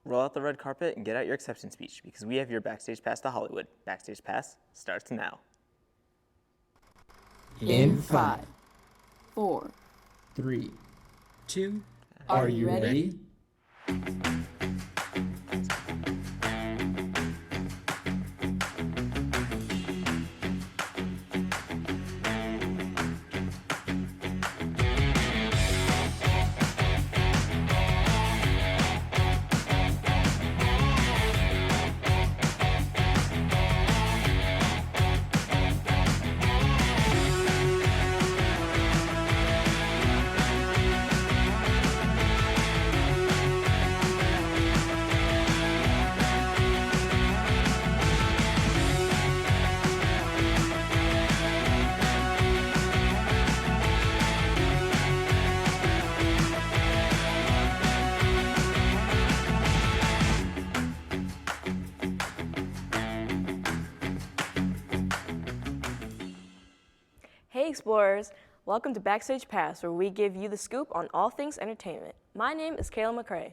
roll out the red carpet and get out your acceptance speech because we have your Backstage Pass to Hollywood. Backstage Pass starts now. In 5, 4. 3, 2, Are you ready? Hey Explorers! Welcome to Backstage Pass, where we give you the scoop on all things entertainment. My name is Kayla McCrae.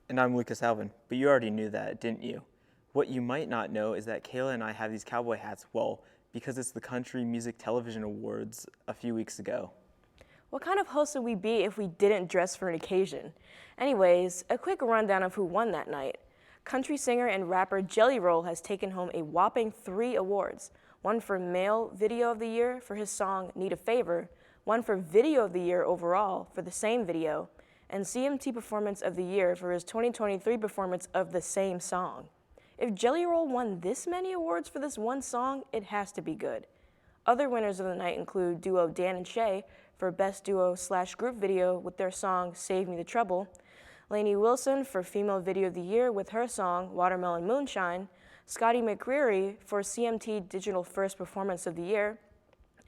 And I'm Lucas Alvin, but you already knew that, didn't you? What you might not know is that Kayla and I have these cowboy hats, well, because it's the Country Music Television Awards a few weeks ago. What kind of host would we be if we didn't dress for an occasion? Anyways, a quick rundown of who won that night. Country singer and rapper Jelly Roll has taken home a whopping 3 awards. One for Male Video of the Year for his song Need a Favor, one for Video of the Year overall for the same video, and CMT Performance of the Year for his 2023 performance of the same song. If Jelly Roll won this many awards for this one song, it has to be good. Other winners of the night include duo Dan and Shay for Best Duo/Group Video with their song Save Me the Trouble, Lainey Wilson for Female Video of the Year with her song Watermelon Moonshine, Scotty McCreery for CMT Digital First Performance of the Year,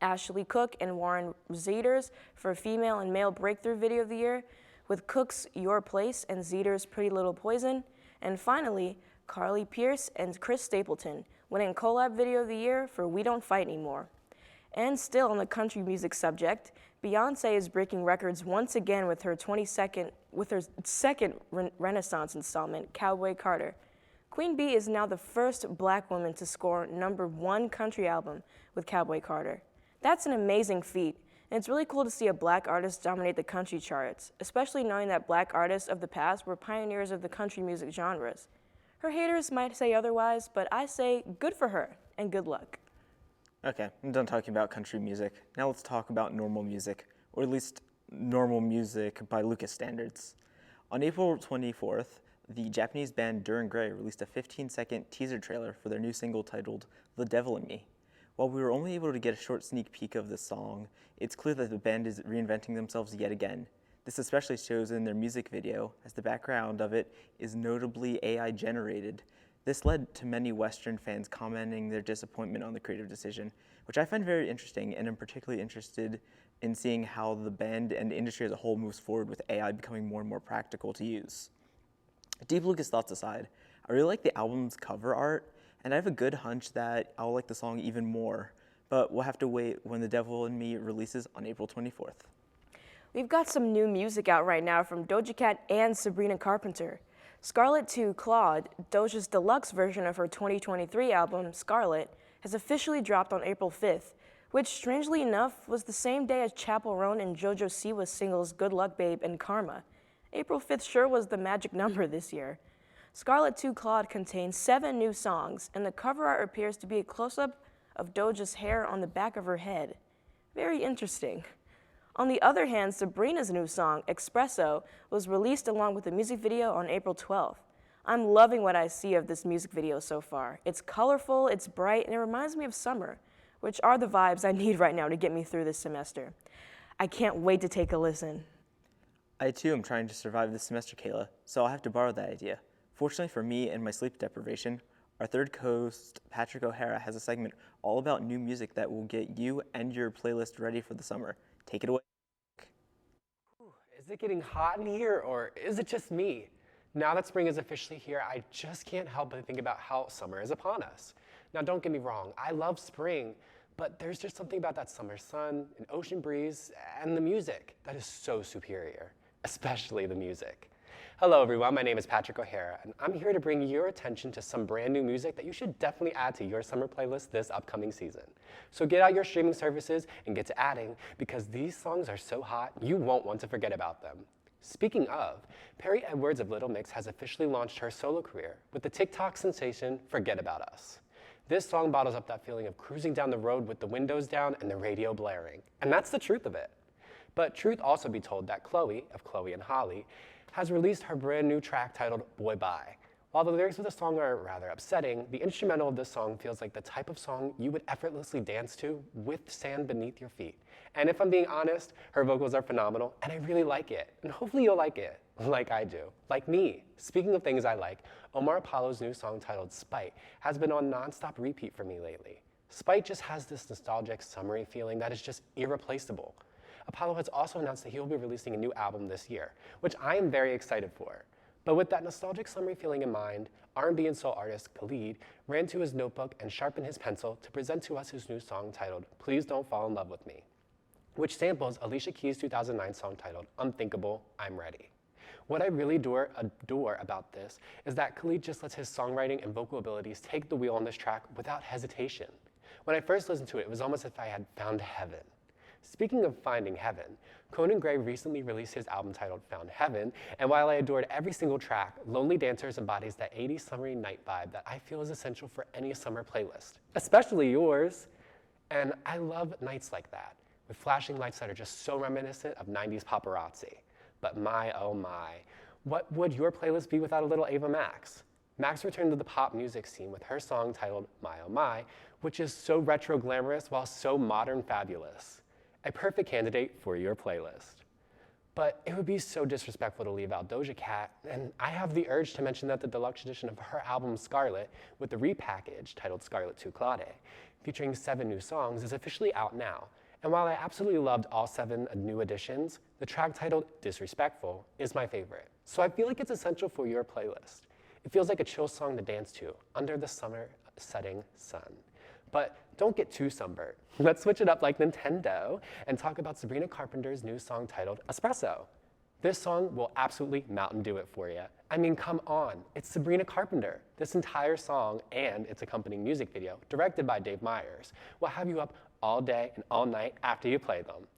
Ashley Cook and Warren Zeters for Female and Male Breakthrough Video of the Year, with Cook's Your Place and Zeters' Pretty Little Poison, and finally, Carly Pierce and Chris Stapleton, winning Collab Video of the Year for We Don't Fight Anymore. And still on the country music subject, Beyonce is breaking records once again with her second Renaissance installment, Cowboy Carter. Queen Bee is now the first black woman to score #1 country album with Cowboy Carter. That's an amazing feat, and it's really cool to see a black artist dominate the country charts, especially knowing that black artists of the past were pioneers of the country music genres. Her haters might say otherwise, but I say good for her, and good luck. Okay, I'm done talking about country music. Now let's talk about normal music, or at least normal music by Lucas standards. On April 24th, the Japanese band Dur and Grey released a 15-second teaser trailer for their new single titled The Devil in Me. While we were only able to get a short sneak peek of the song, it's clear that the band is reinventing themselves yet again. This especially shows in their music video, as the background of it is notably AI generated. This led to many Western fans commenting their disappointment on the creative decision, which I find very interesting, and I'm particularly interested in seeing how the band and the industry as a whole moves forward with AI becoming more and more practical to use. Deep Lucas thoughts aside, I really like the album's cover art, and I have a good hunch that I'll like the song even more, but we'll have to wait when The Devil in Me releases on April 24th. We've got some new music out right now from Doja Cat and Sabrina Carpenter. Scarlet 2 Claude, Doja's deluxe version of her 2023 album, Scarlet, has officially dropped on April 5th, which strangely enough was the same day as Chappell Roan and JoJo Siwa's singles Good Luck Babe and Karma. April 5th sure was the magic number this year. Scarlet 2 Claude contains 7 new songs, and the cover art appears to be a close-up of Doja's hair on the back of her head. Very interesting. On the other hand, Sabrina's new song, Espresso, was released along with the music video on April 12th. I'm loving what I see of this music video so far. It's colorful, it's bright, and it reminds me of summer, which are the vibes I need right now to get me through this semester. I can't wait to take a listen. I too am trying to survive this semester, Kayla, so I'll have to borrow that idea. Fortunately for me and my sleep deprivation, our third co-host, Patrick O'Hara, has a segment all about new music that will get you and your playlist ready for the summer. Take it away. Is it getting hot in here, or is it just me? Now that spring is officially here, I just can't help but think about how summer is upon us. Now, don't get me wrong, I love spring, but there's just something about that summer sun, an ocean breeze, and the music that is so superior, especially the music. Hello everyone, my name is Patrick O'Hara, and I'm here to bring your attention to some brand new music that you should definitely add to your summer playlist this upcoming season. So get out your streaming services and get to adding, because these songs are so hot, you won't want to forget about them. Speaking of, Perry Edwards of Little Mix has officially launched her solo career with the TikTok sensation Forget About Us. This song bottles up that feeling of cruising down the road with the windows down and the radio blaring. And that's the truth of it. But truth also be told that Chloe, of Chloe and Holly, has released her brand new track titled Boy Bye. While the lyrics of the song are rather upsetting, the instrumental of this song feels like the type of song you would effortlessly dance to with sand beneath your feet. And if I'm being honest, her vocals are phenomenal, and I really like it. And hopefully you'll like it, like I do. Like me. Speaking of things I like, Omar Apollo's new song titled Spite has been on non-stop repeat for me lately. Spite just has this nostalgic, summery feeling that is just irreplaceable. Apollo has also announced that he will be releasing a new album this year, which I am very excited for. But with that nostalgic summery feeling in mind, R&B and soul artist Khalid ran to his notebook and sharpened his pencil to present to us his new song titled Please Don't Fall in Love With Me, which samples Alicia Keys' 2009 song titled Unthinkable, I'm Ready. What I really adore about this is that Khalid just lets his songwriting and vocal abilities take the wheel on this track without hesitation. When I first listened to it, it was almost as if I had found heaven. Speaking of finding heaven, Conan Gray recently released his album titled Found Heaven, and while I adored every single track, Lonely Dancers embodies that 80s summery night vibe that I feel is essential for any summer playlist, especially yours. And I love nights like that, with flashing lights that are just so reminiscent of 90s paparazzi. But my, oh my, what would your playlist be without a little Ava Max? Max returned to the pop music scene with her song titled My Oh My, which is so retro glamorous while so modern fabulous. A perfect candidate for your playlist. But it would be so disrespectful to leave out Doja Cat, and I have the urge to mention that the deluxe edition of her album Scarlet, with the repackage titled Scarlet Tu Claude, featuring 7 new songs, is officially out now. And while I absolutely loved all 7 new additions, the track titled Disrespectful is my favorite. So I feel like it's essential for your playlist. It feels like a chill song to dance to under the summer setting sun. But don't get too sunburned. Let's switch it up like Nintendo and talk about Sabrina Carpenter's new song titled Espresso. This song will absolutely Mountain Dew it for you. I mean, come on, it's Sabrina Carpenter. This entire song and its accompanying music video, directed by Dave Meyers, will have you up all day and all night after you play them.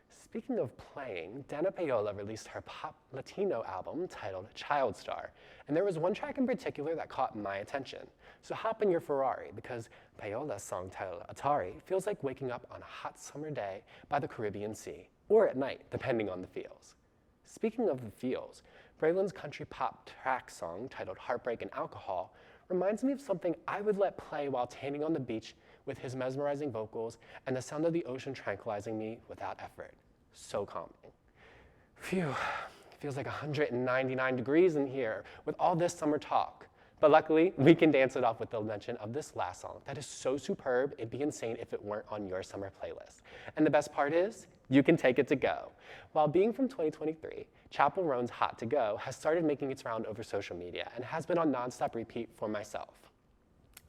Speaking of playing, Dana Paola released her pop Latino album titled Child Star, and there was one track in particular that caught my attention. So hop in your Ferrari, because Paola's song titled Atari feels like waking up on a hot summer day by the Caribbean Sea, or at night, depending on the feels. Speaking of the feels, Braylon's country pop track song titled Heartbreak and Alcohol reminds me of something I would let play while tanning on the beach with his mesmerizing vocals and the sound of the ocean tranquilizing me without effort. So calming. Phew, feels like 199 degrees in here with all this summer talk. But luckily, we can dance it off with the mention of this last song that is so superb, it'd be insane if it weren't on your summer playlist. And the best part is, you can take it to go. While being from 2023, Chapel Roan's Hot to Go has started making its round over social media and has been on nonstop repeat for myself.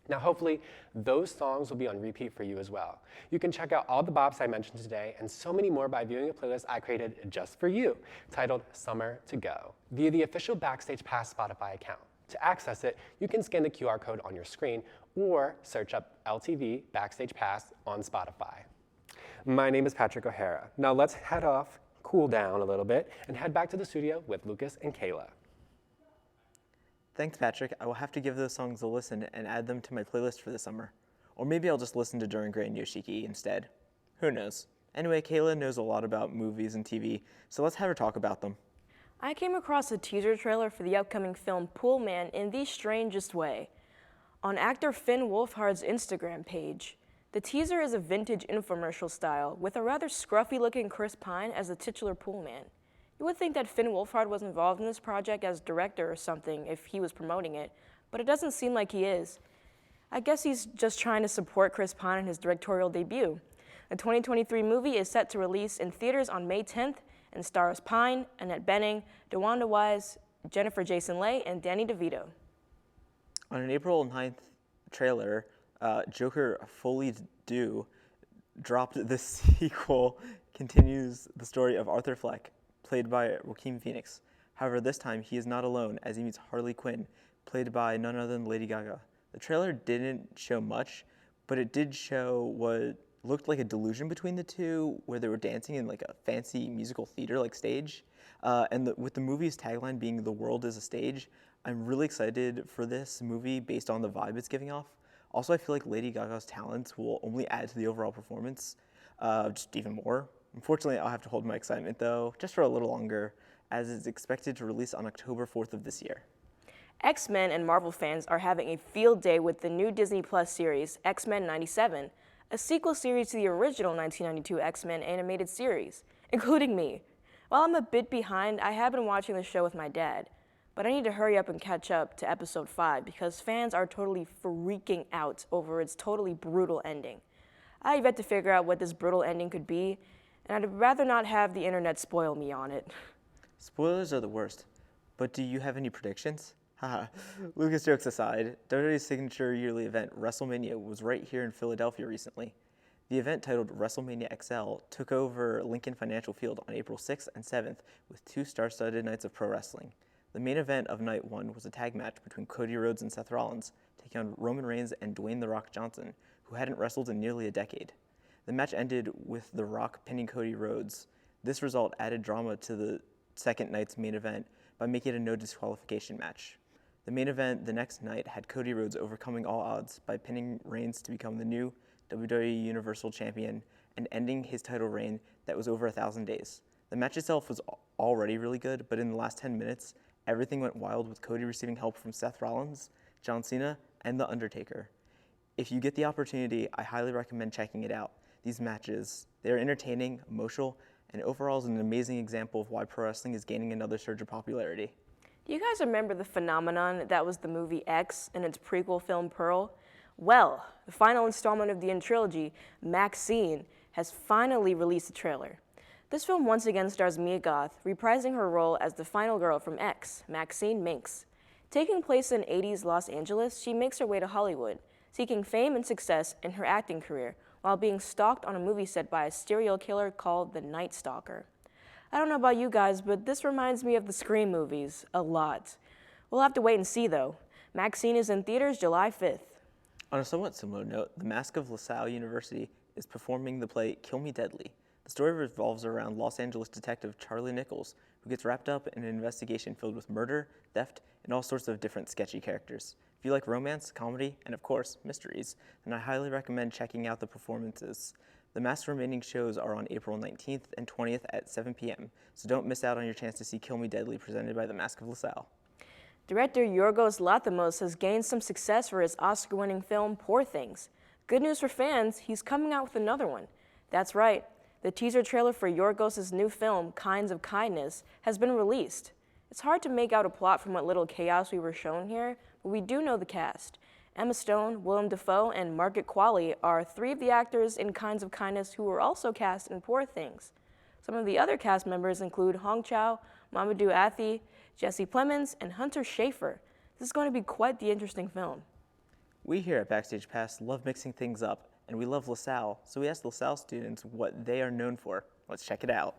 Now, hopefully, those songs will be on repeat for you as well. You can check out all the bops I mentioned today and so many more by viewing a playlist I created just for you, titled Summer to Go, via the official Backstage Pass Spotify account. To access it, you can scan the QR code on your screen or search up LTV Backstage Pass on Spotify. My name is Patrick O'Hara. Now let's head off, cool down a little bit, and head back to the studio with Lucas and Kayla. Thanks, Patrick. I will have to give those songs a listen and add them to my playlist for the summer. Or maybe I'll just listen to Duran Gray and Yoshiki instead. Who knows? Anyway, Kayla knows a lot about movies and TV, so let's have her talk about them. I came across a teaser trailer for the upcoming film Pool Man in the strangest way. On actor Finn Wolfhard's Instagram page, the teaser is a vintage infomercial style with a rather scruffy-looking Chris Pine as the titular pool man. You would think that Finn Wolfhard was involved in this project as director or something if he was promoting it, but it doesn't seem like he is. I guess he's just trying to support Chris Pine in his directorial debut. The 2023 movie is set to release in theaters on May 10th and stars Pine, Annette Bening, DeWanda Wise, Jennifer Jason Leigh, and Danny DeVito. On an April 9th trailer, Joker Fully Due dropped the sequel continues the story of Arthur Fleck, played by Joaquin Phoenix. However, this time he is not alone as he meets Harley Quinn, played by none other than Lady Gaga. The trailer didn't show much, but it did show what looked like a delusion between the two, where they were dancing in like a fancy musical theater-like stage. With the movie's tagline being "The world is a stage," I'm really excited for this movie based on the vibe it's giving off. Also, I feel like Lady Gaga's talents will only add to the overall performance, just even more. Unfortunately, I'll have to hold my excitement though, just for a little longer, as it's expected to release on October 4th of this year. X-Men and Marvel fans are having a field day with the new Disney Plus series, X-Men 97, a sequel series to the original 1992 X-Men animated series, including me. While I'm a bit behind, I have been watching the show with my dad, but I need to hurry up and catch up to episode 5 because fans are totally freaking out over its totally brutal ending. I have yet to figure out what this brutal ending could be, and I'd rather not have the internet spoil me on it. Spoilers are the worst, but do you have any predictions? Haha, Lucas jokes aside, WWE's signature yearly event, WrestleMania, was right here in Philadelphia recently. The event, titled WrestleMania XL, took over Lincoln Financial Field on April 6th and 7th with 2 star-studded nights of pro wrestling. The main event of night 1 was a tag match between Cody Rhodes and Seth Rollins, taking on Roman Reigns and Dwayne "The Rock" Johnson, who hadn't wrestled in nearly a decade. The match ended with The Rock pinning Cody Rhodes. This result added drama to the second night's main event by making it a no disqualification match. The main event the next night had Cody Rhodes overcoming all odds by pinning Reigns to become the new WWE Universal Champion and ending his title reign that was over 1,000 days. The match itself was already really good, but in the last 10 minutes, everything went wild with Cody receiving help from Seth Rollins, John Cena, and The Undertaker. If you get the opportunity, I highly recommend checking it out. These matches, they're entertaining, emotional, and overall is an amazing example of why pro wrestling is gaining another surge of popularity. Do you guys remember the phenomenon that was the movie X and its prequel film Pearl? Well, the final installment of the trilogy, Maxine, has finally released a trailer. This film once again stars Mia Goth, reprising her role as the final girl from X, Maxine Minx. Taking place in 80s Los Angeles, she makes her way to Hollywood, seeking fame and success in her acting career, while being stalked on a movie set by a serial killer called the Night Stalker. I don't know about you guys, but this reminds me of the Scream movies a lot. We'll have to wait and see though. Maxine is in theaters July 5th. On a somewhat similar note, the Mask of LaSalle University is performing the play Kill Me Deadly. The story revolves around Los Angeles detective Charlie Nichols, who gets wrapped up in an investigation filled with murder, theft, and all sorts of different sketchy characters. If you like romance, comedy, and of course, mysteries, then I highly recommend checking out the performances. The Mask's remaining shows are on April 19th and 20th at 7 p.m., so don't miss out on your chance to see Kill Me Deadly presented by the Mask of LaSalle. Director Yorgos Lanthimos has gained some success for his Oscar-winning film Poor Things. Good news for fans, he's coming out with another one. That's right, the teaser trailer for Yorgos' new film, Kinds of Kindness, has been released. It's hard to make out a plot from what little chaos we were shown here, but we do know the cast. Emma Stone, Willem Dafoe, and Margaret Qualley are 3 of the actors in Kinds of Kindness who were also cast in Poor Things. Some of the other cast members include Hong Chow, Mamadou Athie, Jesse Plemons, and Hunter Schafer. This is going to be quite the interesting film. We here at Backstage Pass love mixing things up, and we love LaSalle, so we asked LaSalle students what they are known for. Let's check it out.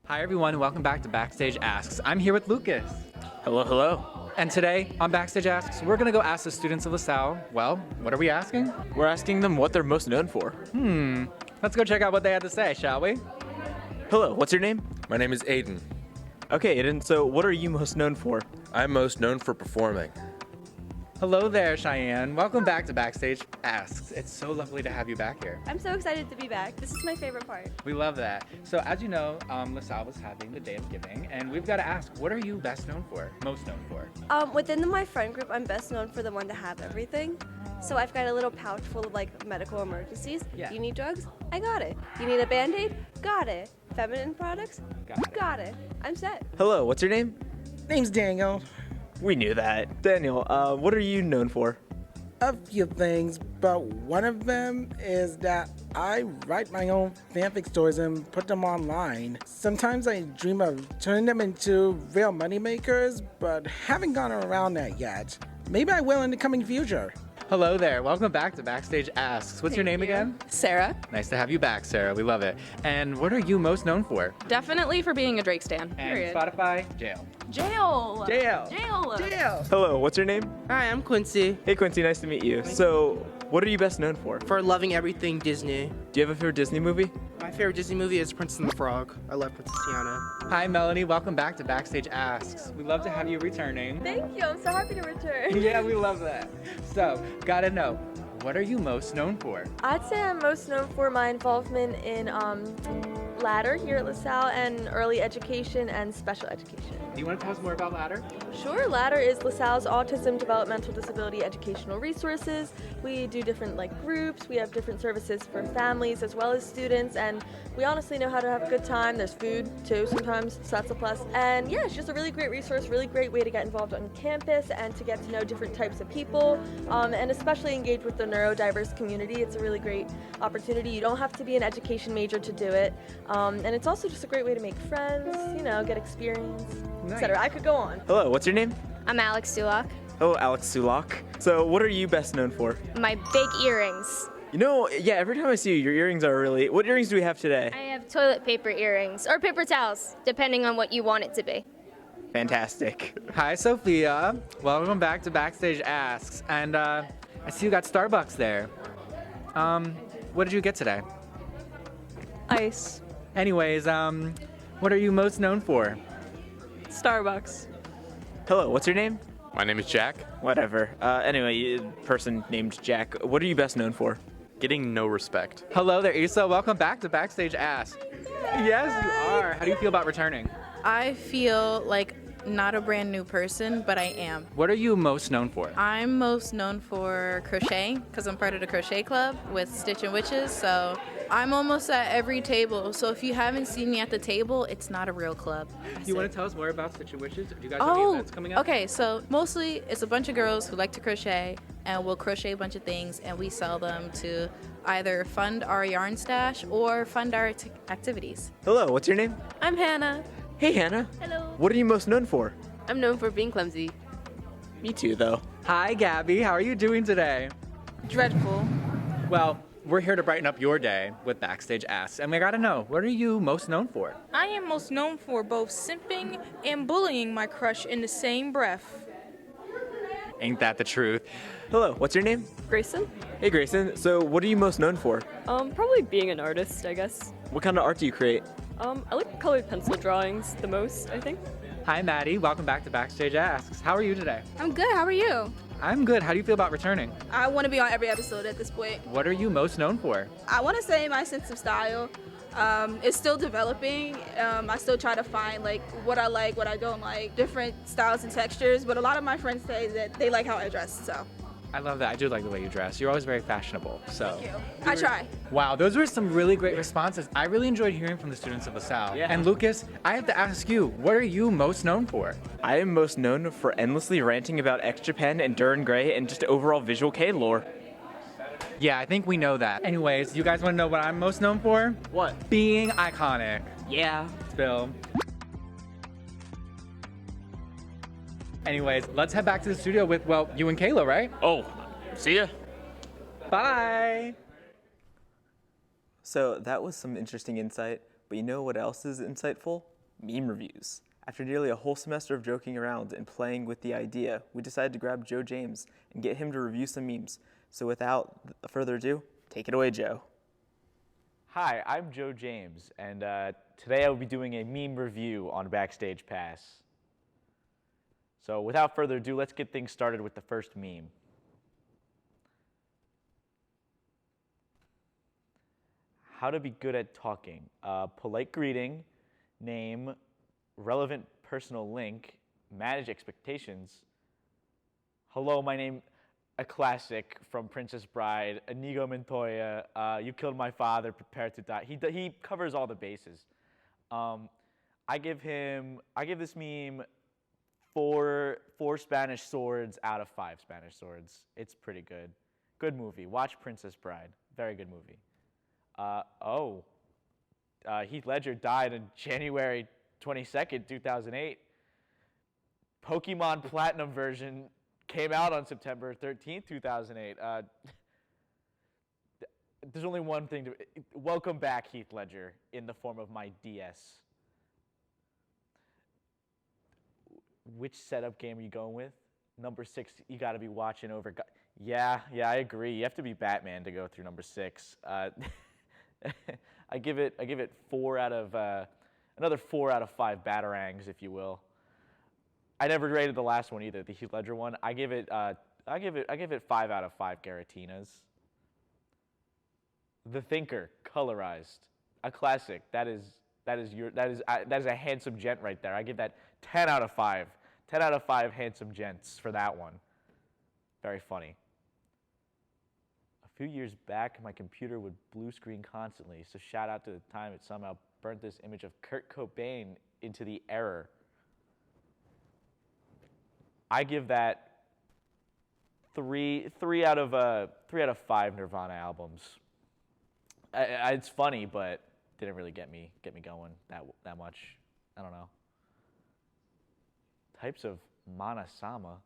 Hi everyone, welcome back to Backstage Asks. I'm here with Lucas. Hello, hello. And today on Backstage Asks, we're gonna go ask the students of LaSalle, well, what are we asking? We're asking them what they're most known for. Let's go check out what they had to say, shall we? Hello, what's your name? My name is Aiden. Okay, Aiden, so what are you most known for? I'm most known for performing. Hello there, Cheyenne. Welcome back to Backstage Asks. It's so lovely to have you back here. I'm so excited to be back. This is my favorite part. We love that. So as you know, LaSalle was having the Day of Giving, and we've got to ask, what are you best known for, most known for? Within my friend group, I'm best known for the one to have everything. So I've got a little pouch full of like medical emergencies. Yeah. You need drugs? I got it. You need a Band-Aid? Got it. Feminine products? Got it. It. I'm set. Hello, what's your name? Name's Daniel. We knew that. Daniel, what are you known for? A few things, but one of them is that I write my own fanfic stories and put them online. Sometimes I dream of turning them into real moneymakers, but haven't gone around that yet. Maybe I will in the coming future. Hello there. Welcome back to Backstage Asks. What's your name again? Sarah. Nice to have you back, Sarah. We love it. And what are you most known for? Definitely for being a Drake stan. And Spotify, Jail. Jail. Jail. Jail. Jail. Hello, what's your name? Hi, I'm Quincy. Hey Quincy, nice to meet you. So, what are you best known for? For loving everything Disney. Do you have a favorite Disney movie? My favorite Disney movie is Princess and the Frog. I love Princess Tiana. Hi, Melanie. Welcome back to Backstage Asks. We love to have you returning. Thank you. I'm so happy to return. Yeah, we love that. So, gotta know, what are you most known for? I'd say I'm most known for my involvement in Ladder here at LaSalle and early education and special education. Do you want to tell us more about Ladder? Sure, Ladder is LaSalle's autism developmental disability educational resources. We do different groups, we have different services for families as well as students, and we honestly know how to have a good time. There's food too sometimes, so that's a plus. And yeah, it's just a really great resource, really great way to get involved on campus and to get to know different types of people, and especially engage with the neurodiverse community. It's a really great opportunity. You don't have to be an education major to do it, and it's also just a great way to make friends, get experience, etc. I could go on. Hello, what's your name? I'm Alex Sulak. Hello, Alex Sulak. So, what are you best known for? My big earrings. Yeah, every time I see you, your earrings are really... What earrings do we have today? I have toilet paper earrings, or paper towels, depending on what you want it to be. Fantastic. Hi, Sophia. Welcome back to Backstage Asks. And I see you got Starbucks there. What did you get today? Ice. Anyways, what are you most known for? Starbucks. Hello, what's your name? My name is Jack. Whatever. Anyway, person named Jack. What are you best known for? Getting no respect. Hello there, Issa. Welcome back to Backstage Ask. Yes, you are. How do you feel about returning? I feel like not a brand new person, but I am. What are you most known for? I'm most known for crochet because I'm part of the crochet club with Stitch and Witches, so I'm almost at every table. So if you haven't seen me at the table, it's not a real club. Do you want to tell us more about Stitch and Witches? Do you guys have any events coming up? Okay, so mostly it's a bunch of girls who like to crochet, and we'll crochet a bunch of things, and we sell them to either fund our yarn stash or fund our activities. Hello, what's your name? I'm Hannah. Hey, Hannah. Hello. What are you most known for? I'm known for being clumsy. Me too, though. Hi, Gabby. How are you doing today? Dreadful. Well, we're here to brighten up your day with Backstage Asks, and we gotta know, what are you most known for? I am most known for both simping and bullying my crush in the same breath. Ain't that the truth? Hello, what's your name? Grayson? Hey, Grayson. So, what are you most known for? Probably being an artist, I guess. What kind of art do you create? I like colored pencil drawings the most, I think. Hi, Maddie. Welcome back to Backstage Asks. How are you today? I'm good. How are you? I'm good. How do you feel about returning? I want to be on every episode at this point. What are you most known for? I want to say my sense of style is still developing. I still try to find what I like, what I don't like, different styles and textures. But a lot of my friends say that they like how I dress, so. I love that. I do like the way you dress. You're always very fashionable. So. Thank you. I try. Wow, those were some really great responses. I really enjoyed hearing from the students of LaSalle. Yeah. And Lucas, I have to ask you, what are you most known for? I am most known for endlessly ranting about X Japan and Duran Gray and just overall Visual K lore. Yeah, I think we know that. Anyways, you guys want to know what I'm most known for? What? Being iconic. Yeah. Spill. Anyways, let's head back to the studio with, you and Kayla, right? Oh, see ya. Bye. So that was some interesting insight, but you know what else is insightful? Meme reviews. After nearly a whole semester of joking around and playing with the idea, we decided to grab Joe James and get him to review some memes. So without further ado, take it away, Joe. Hi, I'm Joe James, and today I will be doing a meme review on Backstage Pass. So without further ado, let's get things started with the first meme. How to be good at talking. Polite greeting, name, relevant personal link, manage expectations. Hello, my name, a classic from Princess Bride, Inigo Montoya, you killed my father, prepare to die. He covers all the bases. I give this meme four Spanish swords out of 5 Spanish swords. It's pretty good. Good movie. Watch Princess Bride. Very good movie. Heath Ledger died on January 22nd, 2008. Pokemon Platinum version came out on September 13th, 2008. There's only one thing to... Welcome back, Heath Ledger, in the form of my DS. Which setup game are you going with? Number 6, you got to be watching over... Yeah, I agree. You have to be Batman to go through number 6. I give it 4 out of... another 4 out of 5 Batarangs, if you will. I never rated the last one either, the Heath Ledger one. I give it 5 out of 5 Garatinas. The Thinker, colorized, a classic. That is a handsome gent right there. I give that 10 out of 5. 10 out of 5 handsome gents for that one. Very funny. A few years back, my computer would blue screen constantly, so shout out to the time it somehow burnt this image of Kurt Cobain into the error. I give that 3 out of 5 Nirvana albums. It's funny, but didn't really get me going that much. I don't know. Types of mana sama.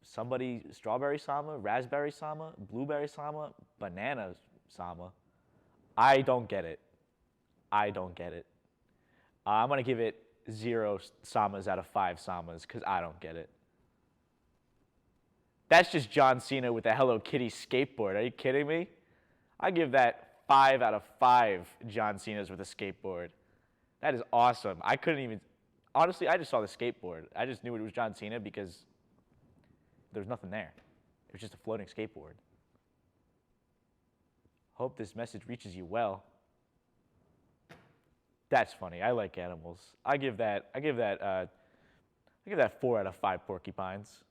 Somebody strawberry sama, raspberry sama, blueberry sama, banana sama. I don't get it. I'm gonna give it 0 samas out of 5 samas because I don't get it. That's just John Cena with a Hello Kitty skateboard. Are you kidding me? I give that 5 out of 5 John Cenas with a skateboard. That is awesome. I couldn't even, honestly, I just saw the skateboard. I just knew it was John Cena because there was nothing there. It was just a floating skateboard. Hope this message reaches you well. That's funny. I like animals. I give that 4 out of 5 porcupines.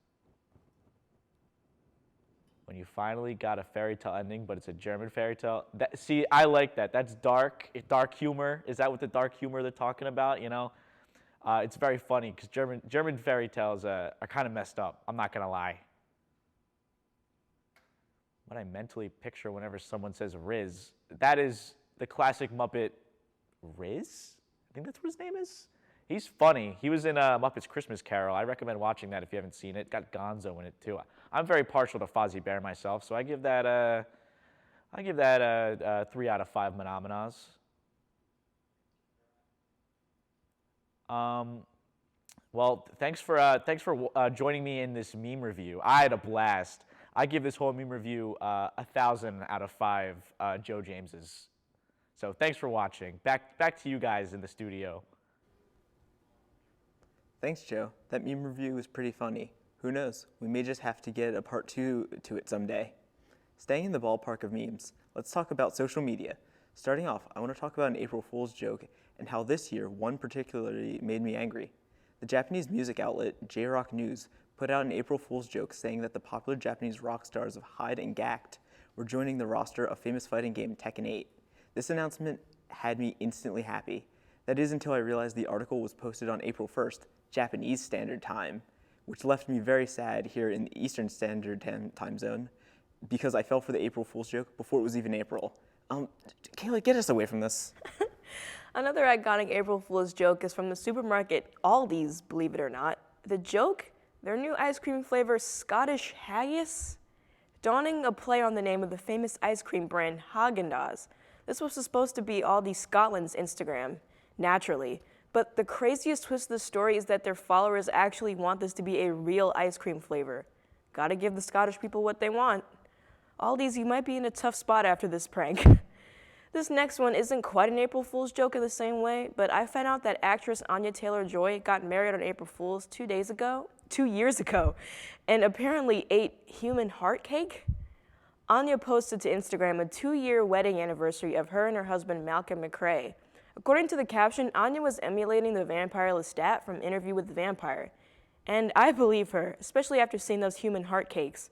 When you finally got a fairy tale ending, but it's a German fairy tale. See, I like that. That's dark. Dark humor. Is that what the dark humor they're talking about? You know, it's very funny because German fairy tales are kind of messed up. I'm not gonna lie. What I mentally picture whenever someone says Riz, that is the classic Muppet. Riz? I think that's what his name is. He's funny. He was in Muppets Christmas Carol. I recommend watching that if you haven't seen it. Got Gonzo in it too. I'm very partial to Fozzie Bear myself, so I give that 3 out of 5 Menomenas. Well, thanks for joining me in this meme review. I had a blast. I give this whole meme review 1,000 out of 5 Joe Jameses. So thanks for watching. Back to you guys in the studio. Thanks, Joe. That meme review was pretty funny. Who knows? We may just have to get a part 2 to it someday. Staying in the ballpark of memes, let's talk about social media. Starting off, I want to talk about an April Fool's joke and how this year one particularly made me angry. The Japanese music outlet J-Rock News put out an April Fool's joke saying that the popular Japanese rock stars of Hyde and Gact were joining the roster of famous fighting game Tekken 8. This announcement had me instantly happy. That is until I realized the article was posted on April 1st, Japanese Standard Time, which left me very sad here in the Eastern Standard Time zone because I fell for the April Fool's joke before it was even April. Kayla, get us away from this. Another iconic April Fool's joke is from the supermarket Aldi's, believe it or not. The joke? Their new ice cream flavor, Scottish Haggis? Donning a play on the name of the famous ice cream brand Haagen-Dazs. This was supposed to be Aldi Scotland's Instagram, naturally. But the craziest twist of the story is that their followers actually want this to be a real ice cream flavor. Gotta give the Scottish people what they want. Aldi's, you might be in a tough spot after this prank. This next one isn't quite an April Fool's joke in the same way, but I found out that actress Anya Taylor-Joy got married on April Fool's 2 years ago, and apparently ate human heart cake. Anya posted to Instagram a 2-year wedding anniversary of her and her husband Malcolm McRae. According to the caption, Anya was emulating the vampire Lestat from Interview with the Vampire. And I believe her, especially after seeing those human heart cakes.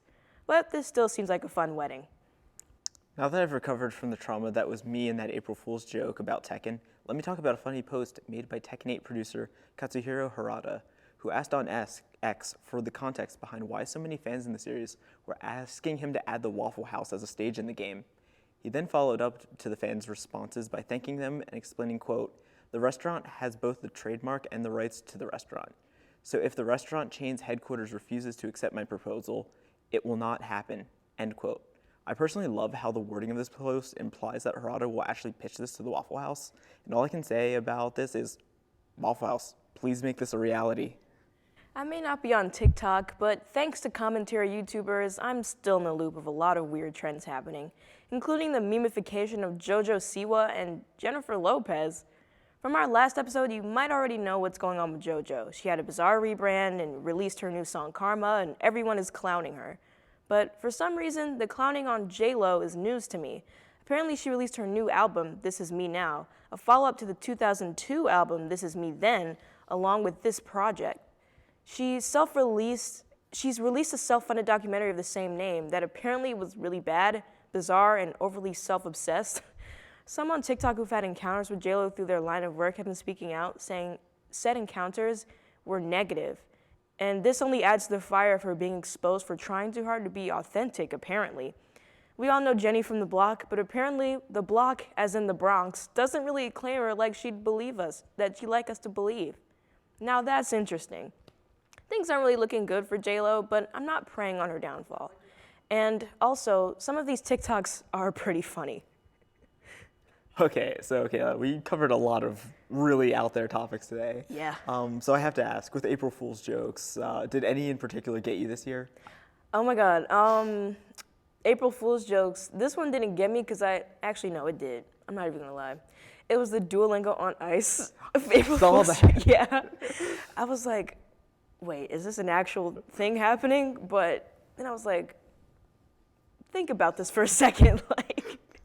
But this still seems like a fun wedding. Now that I've recovered from the trauma that was me and that April Fool's joke about Tekken, let me talk about a funny post made by Tekken 8 producer Katsuhiro Harada, who asked on X for the context behind why so many fans in the series were asking him to add the Waffle House as a stage in the game. He then followed up to the fans' responses by thanking them and explaining, quote, "The restaurant has both the trademark and the rights to the restaurant. So if the restaurant chain's headquarters refuses to accept my proposal, it will not happen, end quote. I personally love how the wording of this post implies that Harada will actually pitch this to the Waffle House. And all I can say about this is, Waffle House, please make this a reality. I may not be on TikTok, but thanks to commentary YouTubers, I'm still in the loop of a lot of weird trends happening, including the memification of JoJo Siwa and Jennifer Lopez. From our last episode, you might already know what's going on with JoJo. She had a bizarre rebrand and released her new song Karma, and everyone is clowning her. But for some reason, the clowning on J-Lo is news to me. Apparently, she released her new album, This Is Me Now, a follow-up to the 2002 album, This Is Me Then, along with this project. She's released a self-funded documentary of the same name that apparently was really bad, bizarre, and overly self-obsessed. Some on TikTok who've had encounters with J-Lo through their line of work have been speaking out, saying said encounters were negative. And this only adds to the fire of her being exposed for trying too hard to be authentic, apparently. We all know Jenny from the block, but apparently the block, as in the Bronx, doesn't really claim her like she'd believe us, that she'd like us to believe. Now that's interesting. Things aren't really looking good for J-Lo, but I'm not preying on her downfall. And also, some of these TikToks are pretty funny. Okay, so we covered a lot of really out there topics today. Yeah. So I have to ask, with April Fool's jokes, did any in particular get you this year? Oh my God. April Fool's jokes. This one didn't get me because no, it did. I'm not even gonna lie. It was the Duolingo on Ice. April Saw Fool's. that. Yeah. I was like, wait, is this an actual thing happening? But then I was like, think about this for a second.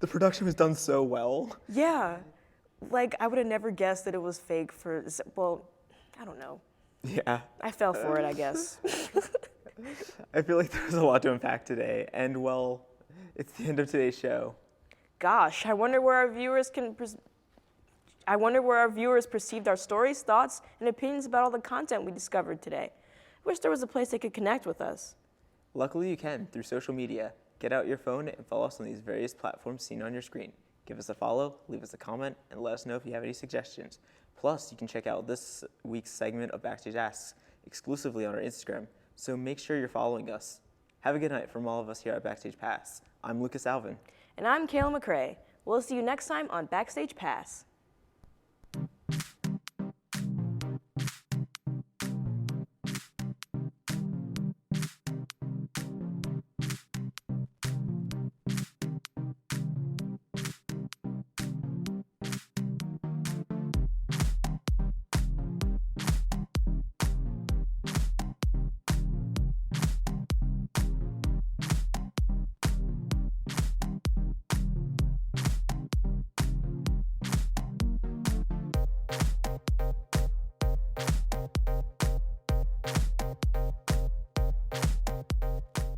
The production was done so well. Yeah. I would have never guessed that it was fake I don't know. Yeah. I fell for it, I guess. I feel like there's a lot to unpack today, and it's the end of today's show. Gosh, I wonder where our viewers perceived our stories, thoughts, and opinions about all the content we discovered today. Wish there was a place they could connect with us. Luckily, you can through social media. Get out your phone and follow us on these various platforms seen on your screen. Give us a follow, leave us a comment, and let us know if you have any suggestions. Plus, you can check out this week's segment of Backstage Asks exclusively on our Instagram, so make sure you're following us. Have a good night from all of us here at Backstage Pass. I'm Lucas Alvin. And I'm Kayla McCrae. We'll see you next time on Backstage Pass.